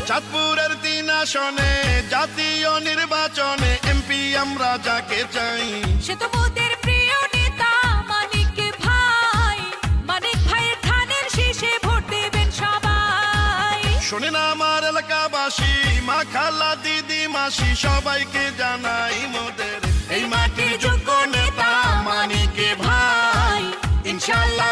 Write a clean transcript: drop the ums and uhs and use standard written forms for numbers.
চাঁদপুরের 3 আসনে জাতীয় নির্বাচনে এমপি আমরা যাকে চাই সে তো মোদের প্রিয় নেতা মানিক ভাই। মানিক ভাইয়ের ধানের শীষে ভোট দেবেন সবাই। শোনেন আমার এলাকাবাসী, মা খালা দিদি মাসি সবাইকে জানাই মোদের এই মাটির যোগ্য নেতা মানিক ভাই। ইনশাআল্লাহ